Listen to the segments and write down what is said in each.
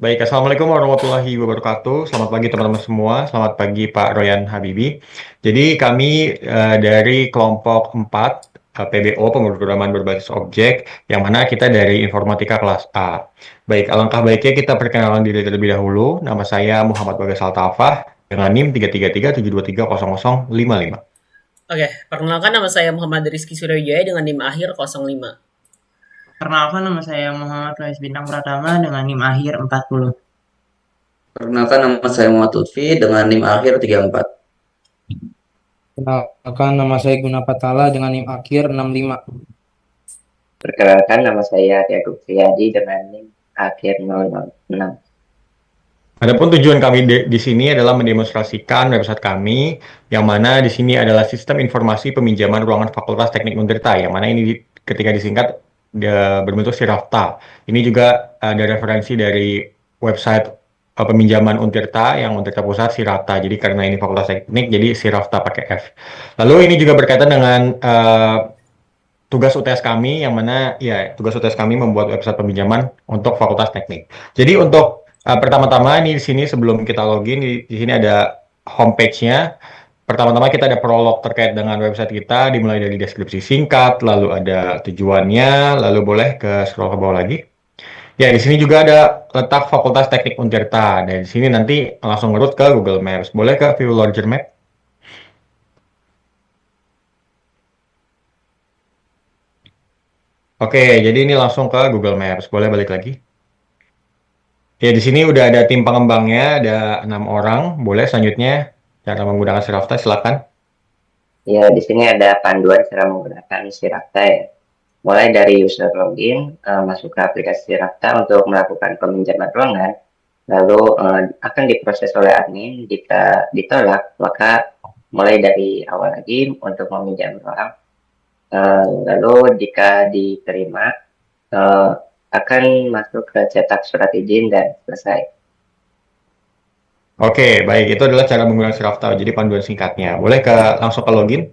Baik, Assalamualaikum warahmatullahi wabarakatuh. Selamat pagi teman-teman semua. Selamat pagi Pak Royan Habibi. Jadi kami dari kelompok 4 PBO, pemrograman berbasis objek, yang mana kita dari informatika kelas A. Baik, alangkah baiknya kita perkenalan diri terlebih dahulu. Nama saya Muhammad Bagas Altafah dengan NIM 33372300055. Oke, perkenalkan nama saya Muhammad Rizky Suryawijaya dengan NIM akhir 05. Perkenalkan nama saya Muhammad Faiz Bintang Pratama dengan NIM akhir 40. Perkenalkan nama saya Muhammad Lutfi dengan NIM akhir 34. Kenalkan nama saya Guna Patala dengan NIM akhir 65. Perkenalkan nama saya Tiago Priyadi dengan NIM akhir 006. Adapun tujuan kami di sini adalah mendemonstrasikan website kami, yang mana di sini adalah sistem informasi peminjaman ruangan Fakultas Teknik Untirta, yang mana ini ketika disingkat berbentuk Sirafta. Ini juga ada referensi dari website peminjaman Untirta, yang Untirta Pusat Sirafta. Jadi karena ini Fakultas Teknik, jadi Sirafta pakai F. Lalu ini juga berkaitan dengan tugas UTS kami, yang mana ya tugas UTS kami membuat website peminjaman untuk Fakultas Teknik. Jadi untuk pertama-tama ini di sini sebelum kita login di sini ada homepage-nya. Pertama-tama kita ada prolog terkait dengan website kita, dimulai dari deskripsi singkat, lalu ada tujuannya, lalu boleh ke scroll ke bawah lagi. Ya, di sini juga ada letak Fakultas Teknik Untirta. Dan di sini nanti langsung ngerut ke Google Maps. Boleh ke view larger map? Oke, jadi ini langsung ke Google Maps. Boleh balik lagi? Ya, di sini udah ada tim pengembangnya, ada 6 orang. Boleh selanjutnya cara menggunakan Sirafta, silakan. Ya, di sini ada panduan cara menggunakan Sirafta ya. Mulai dari user login, masuk ke aplikasi Sirafta untuk melakukan peminjaman ruangan, lalu akan diproses oleh admin. Jika ditolak, maka mulai dari awal lagi untuk meminjam ruang. Lalu jika diterima, akan masuk ke cetak surat izin dan selesai. Oke, baik. Itu adalah cara menggunakan Sirafta. Jadi panduan singkatnya. Boleh langsung ke login.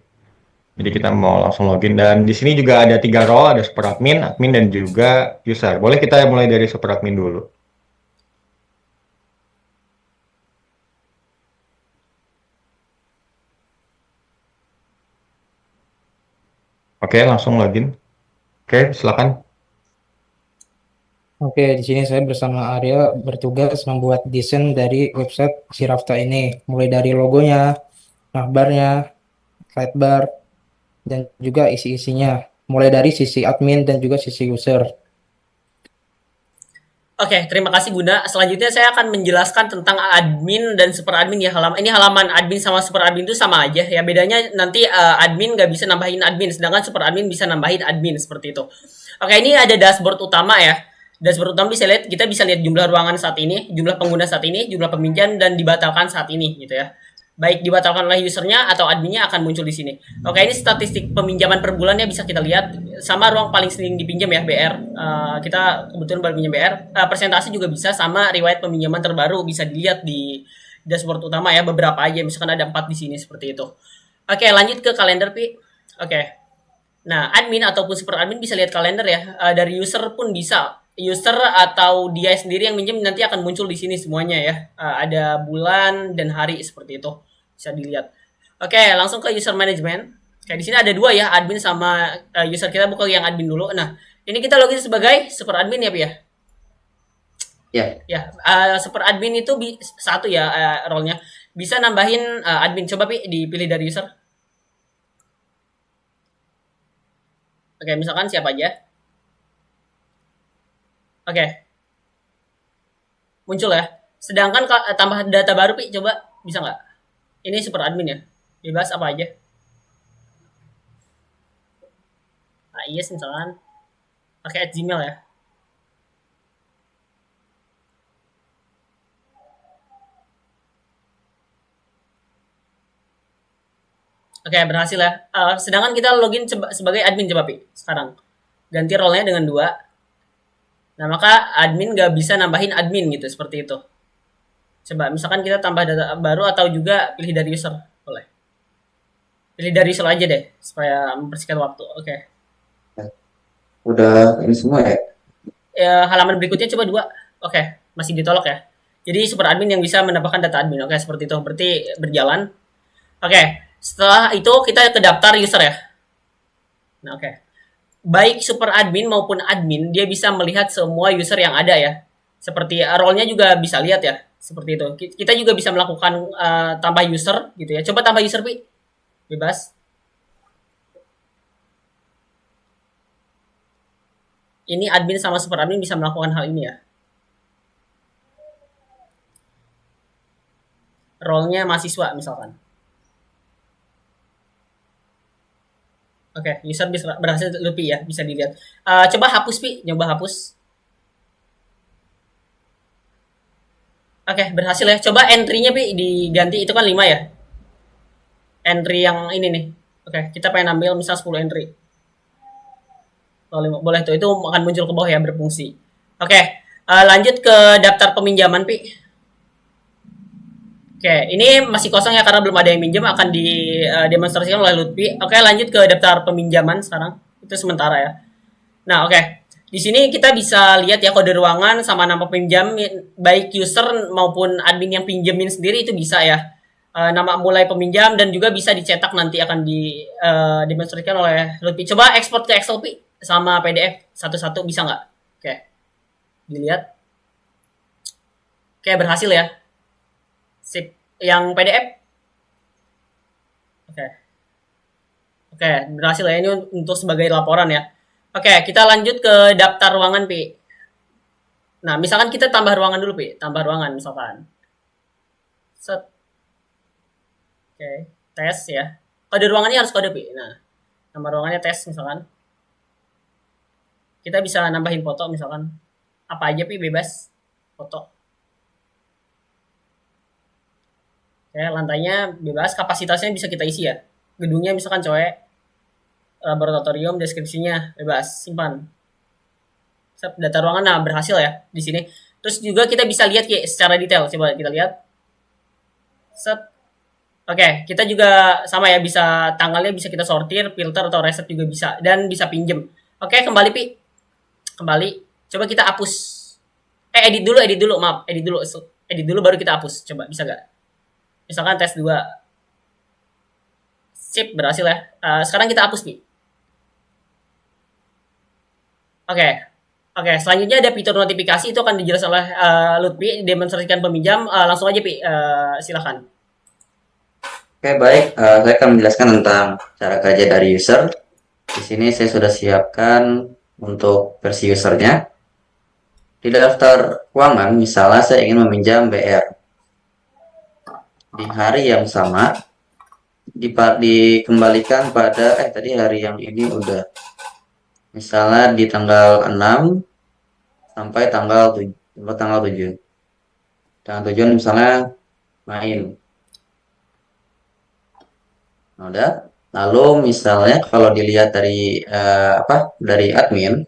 Jadi kita mau langsung login. Dan di sini juga ada 3 role, ada super admin, admin, dan juga user. Boleh kita mulai dari super admin dulu. Oke, langsung login. Oke, silakan. Oke, di sini saya bersama Arya bertugas membuat desain dari website Sirafta ini, mulai dari logonya, navbarnya, sidebar, dan juga isi-isinya, mulai dari sisi admin dan juga sisi user. Oke, terima kasih Guna. Selanjutnya saya akan menjelaskan tentang admin dan super admin ya. Ini halaman admin sama super admin itu sama aja ya. Bedanya nanti admin nggak bisa nambahin admin, sedangkan super admin bisa nambahin admin seperti itu. Oke, ini ada dashboard utama ya. Dashboard utama kita bisa lihat jumlah ruangan saat ini, jumlah pengguna saat ini, jumlah peminjam dan dibatalkan saat ini gitu ya. Baik dibatalkan oleh usernya atau adminnya akan muncul di sini. Oke, ini statistik peminjaman per bulannya bisa kita lihat sama ruang paling sering dipinjam ya BR. Kita kebetulan baru pinjam BR. Persentase juga bisa sama riwayat peminjaman terbaru bisa dilihat di dashboard utama ya, beberapa aja misalkan ada 4 di sini seperti itu. Oke, lanjut ke kalender Pi. Oke. Nah, admin ataupun super admin bisa lihat kalender ya. Dari user pun bisa. User atau dia sendiri yang minjem nanti akan muncul di sini semuanya ya. Ada bulan dan hari seperti itu. Bisa dilihat. Oke, langsung ke user management. Kayak di sini ada 2 ya, admin sama user. Kita buka yang admin dulu. Nah, ini kita login sebagai super admin ya, Pi ya. Ya, Ya, super admin itu satu ya role-nya. Bisa nambahin admin. Coba Pi dipilih dari user. Oke, misalkan siapa aja. Oke, muncul ya. Sedangkan tambah data baru Pi, coba bisa nggak? Ini super admin ya. Bebas apa aja. Nah, yes misalkan pakai @gmail ya. Oke, berhasil ya. Sedangkan kita login sebagai admin coba Pi sekarang. Ganti role-nya dengan 2. Nah, maka admin nggak bisa nambahin admin gitu, seperti itu. Coba, misalkan kita tambah data baru atau juga pilih dari user. Boleh. Pilih dari user aja deh, supaya mempersingkat waktu. Oke. udah ini semua ya. Halaman berikutnya coba 2. Oke. masih ditolak ya. Jadi super admin yang bisa menambahkan data admin. Oke, seperti itu. Berarti berjalan. Oke, setelah itu kita ke daftar user ya. Nah, oke. Baik super admin maupun admin, dia bisa melihat semua user yang ada ya. Seperti role-nya juga bisa lihat ya. Seperti itu. Kita juga bisa melakukan tambah user gitu ya. Coba tambah user, Pi. Bebas. Ini admin sama super admin bisa melakukan hal ini ya. Role-nya mahasiswa misalkan. Oke, user bisa berhasil lebih ya, bisa dilihat. Coba hapus, Pi. Nyoba hapus. Oke, berhasil ya. Coba entry-nya, Pi, diganti. Itu kan 5 ya. Entry yang ini nih. Oke, kita pengen ambil misal 10 entry. Boleh tuh, itu akan muncul ke bawah ya, berfungsi. Oke, lanjut ke daftar peminjaman, Pi. Oke, ini masih kosong ya karena belum ada yang minjem, akan didemonstrasikan oleh Lutfi. Oke, lanjut ke daftar peminjaman sekarang. Itu sementara ya. Nah, oke. Di sini kita bisa lihat ya kode ruangan sama nama peminjam, baik user maupun admin yang pinjemin sendiri itu bisa ya. Nama mulai peminjam dan juga bisa dicetak nanti akan didemonstrasikan oleh Lutfi. Coba ekspor ke Excel, Pi, sama PDF satu-satu bisa nggak? Oke, dilihat. Oke, berhasil ya. Sip. Yang PDF? Oke. Oke, berhasil ya. Ini untuk sebagai laporan ya. Oke, kita lanjut ke daftar ruangan, Pi. Nah, misalkan kita tambah ruangan dulu, Pi. Tambah ruangan misalkan. Set. Oke, tes ya. Kode ruangannya harus kode, Pi. Nah, nama ruangannya tes misalkan. Kita bisa nambahin foto misalkan. Apa aja, Pi, bebas. Foto. Oke, lantainya bebas, kapasitasnya bisa kita isi ya. Gedungnya misalkan coek, laboratorium, deskripsinya bebas, simpan. Data ruangan, nah berhasil ya di sini. Terus juga kita bisa lihat ya secara detail. Coba kita lihat. Set. Oke, kita juga sama ya, bisa tanggalnya bisa kita sortir, filter atau reset juga bisa, dan bisa pinjem. Oke, kembali, Pi. Kembali. Coba kita hapus. Edit dulu, maaf. Edit dulu baru kita hapus. Coba bisa gak? Misalkan tes 2. Sip, berhasil ya. Sekarang kita hapus, Pi. Oke, selanjutnya ada fitur notifikasi, itu akan dijelaskan oleh Lutfi, demonstrasikan peminjam. Langsung aja, Pi. Silakan. Oke, baik. Saya akan menjelaskan tentang cara kerja dari user. Di sini saya sudah siapkan untuk versi usernya. Di daftar keuangan, misalnya saya ingin meminjam BR. Di hari yang sama, dikembalikan pada, tadi hari yang ini udah. Misalnya di tanggal 6 sampai tanggal 7. Tanggal 7 misalnya main. Nah, udah. Lalu misalnya kalau dilihat dari dari admin,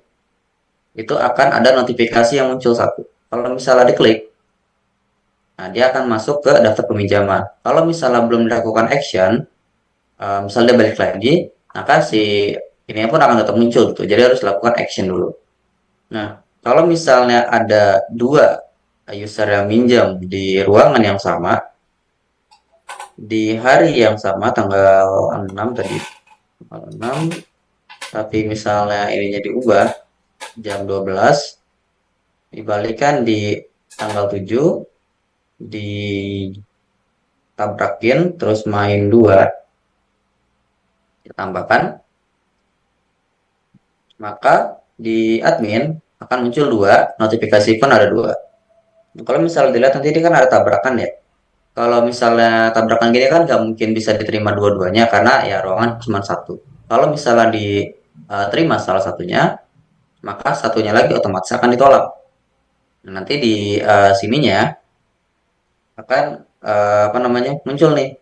itu akan ada notifikasi yang muncul satu. Kalau misalnya diklik, nah dia akan masuk ke daftar peminjaman. Kalau misalnya belum dilakukan action, misalnya dia balik lagi, maka si ini pun akan tetap muncul gitu. Jadi harus lakukan action dulu. Nah, kalau misalnya ada 2 user yang minjam di ruangan yang sama, di hari yang sama tanggal 6 tadi, tanggal 6, tapi misalnya ininya diubah jam 12, dibalikan di tanggal 7, ditabrakin, terus main 2, ditambahkan, maka di admin akan muncul 2, notifikasi pun ada 2. Kalau misalnya dilihat nanti ini kan ada tabrakan ya. Kalau misalnya tabrakan gini kan nggak mungkin bisa diterima dua-duanya karena ya ruangan cuma satu. Kalau misalnya diterima salah satunya, maka satunya lagi otomatis akan ditolak. Nah, nanti di sininya akan muncul nih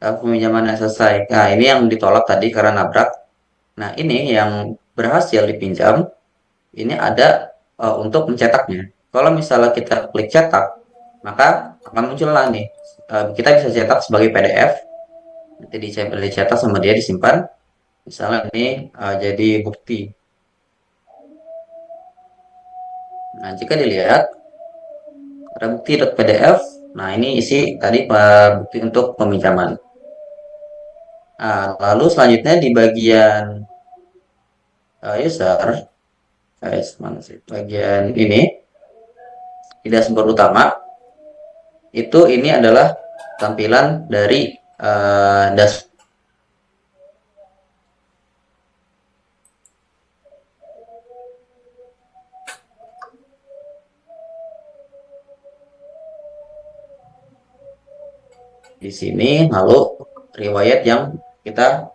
peminjaman yang selesai. Nah, ini yang ditolak tadi karena nabrak. Nah, ini yang berhasil dipinjam, ini ada untuk mencetaknya. Kalau misalnya kita klik cetak, maka akan muncullah nih. Kita bisa cetak sebagai PDF, nanti dicetak sama dia, disimpan. Misalnya ini jadi bukti. Nah, jika dilihat, Ada bukti.pdf. Nah, ini isi tadi bukti untuk peminjaman. Nah, lalu selanjutnya di bagian user, guys, mana sih? Bagian ini di dashboard utama itu ini adalah tampilan dari dashboard. Di sini lalu riwayat yang kita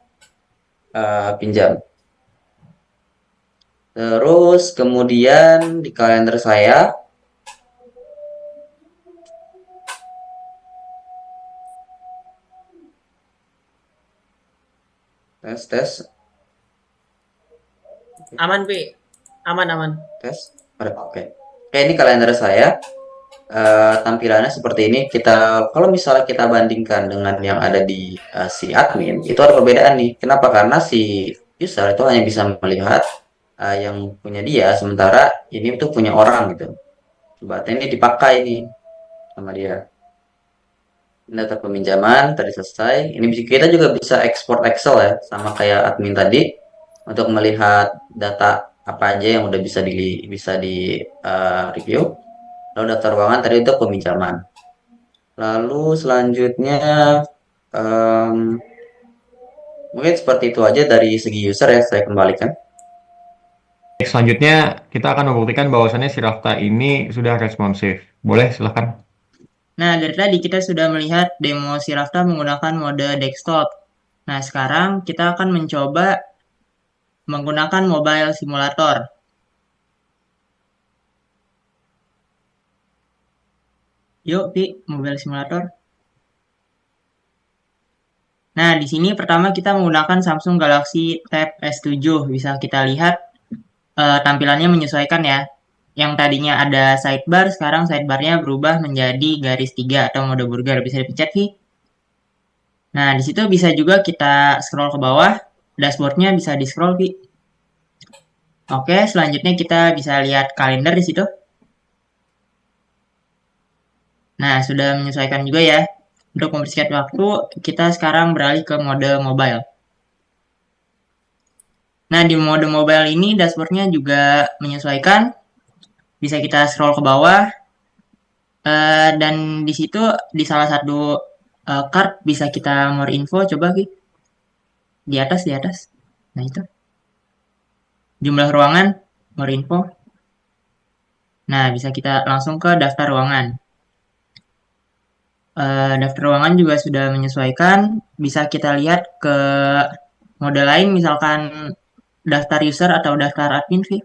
pinjam. Terus kemudian di kalender saya tes Aman, Pi. Aman, aman. tes. Oke. Oke, ini kalender saya. Tampilannya seperti ini. Kalau misalnya kita bandingkan dengan yang ada di si admin, itu ada perbedaan nih. Kenapa? Karena si user itu hanya bisa melihat yang punya dia, sementara ini tuh punya orang gitu. Berarti ini dipakai nih sama dia. Ini data peminjaman tadi selesai. Ini kita juga bisa ekspor Excel ya, sama kayak admin tadi, untuk melihat data apa aja yang udah bisa di review. Lalu daftar ruangan tadi untuk peminjaman. Lalu selanjutnya mungkin seperti itu aja dari segi user ya, saya kembalikan. Selanjutnya kita akan membuktikan bahwasannya si Rafta ini sudah responsif. Boleh, silahkan. Nah, dari tadi kita sudah melihat demo si Rafta menggunakan mode desktop. Nah, sekarang kita akan mencoba menggunakan mobile simulator. Yuk, Pi, mobile simulator. Nah, di sini pertama kita menggunakan Samsung Galaxy Tab S7. Bisa kita lihat tampilannya menyesuaikan ya. Yang tadinya ada sidebar, sekarang sidebarnya berubah menjadi garis 3 atau mode burger. Bisa dipencet, Pi. Nah, di situ bisa juga kita scroll ke bawah. Dashboardnya bisa di-scroll, Pi. Oke, selanjutnya kita bisa lihat kalender di situ. Nah, sudah menyesuaikan juga ya. Untuk mempersingkat waktu, kita sekarang beralih ke mode mobile. Nah, di mode mobile ini dashboardnya juga menyesuaikan. Bisa kita scroll ke bawah. Dan di situ di salah satu card bisa kita more info. Coba Ki. Di atas, di atas. Nah, itu. Jumlah ruangan, more info. Nah, bisa kita langsung ke daftar ruangan. Daftar ruangan juga sudah menyesuaikan. Bisa kita lihat ke mode lain, misalkan daftar user atau daftar admin sih.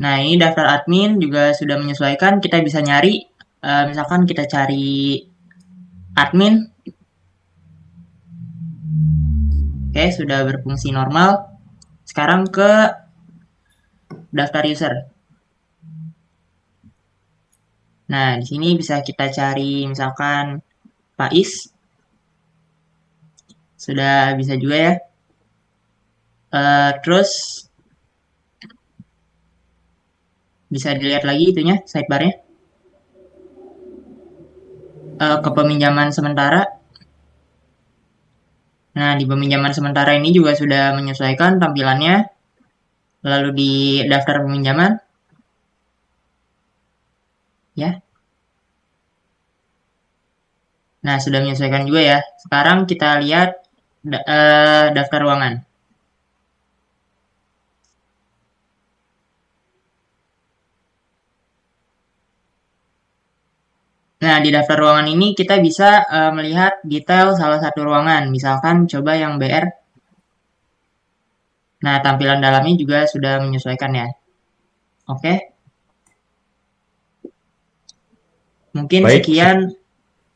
Nah, ini daftar admin juga sudah menyesuaikan. Kita bisa nyari, misalkan kita cari admin. Oke, sudah berfungsi normal. Sekarang ke daftar user. Nah, di sini bisa kita cari misalkan Faiz. Sudah bisa juga ya. Terus bisa dilihat lagi itunya, sidebarnya. Ke peminjaman sementara. Nah, di peminjaman sementara ini juga sudah menyesuaikan tampilannya. Lalu di daftar peminjaman. Ya. Nah, sudah menyesuaikan juga ya. Sekarang kita lihat daftar ruangan. Nah, di daftar ruangan ini kita bisa melihat detail salah satu ruangan. Misalkan coba yang BR. Nah, tampilan dalamnya juga sudah menyesuaikan ya. Oke. Mungkin Baik, sekian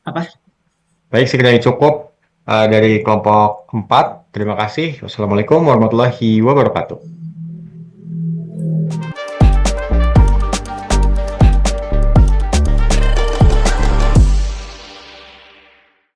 apa? baik sekiranya cukup dari kelompok 4. Terima kasih. Wassalamualaikum warahmatullahi wabarakatuh.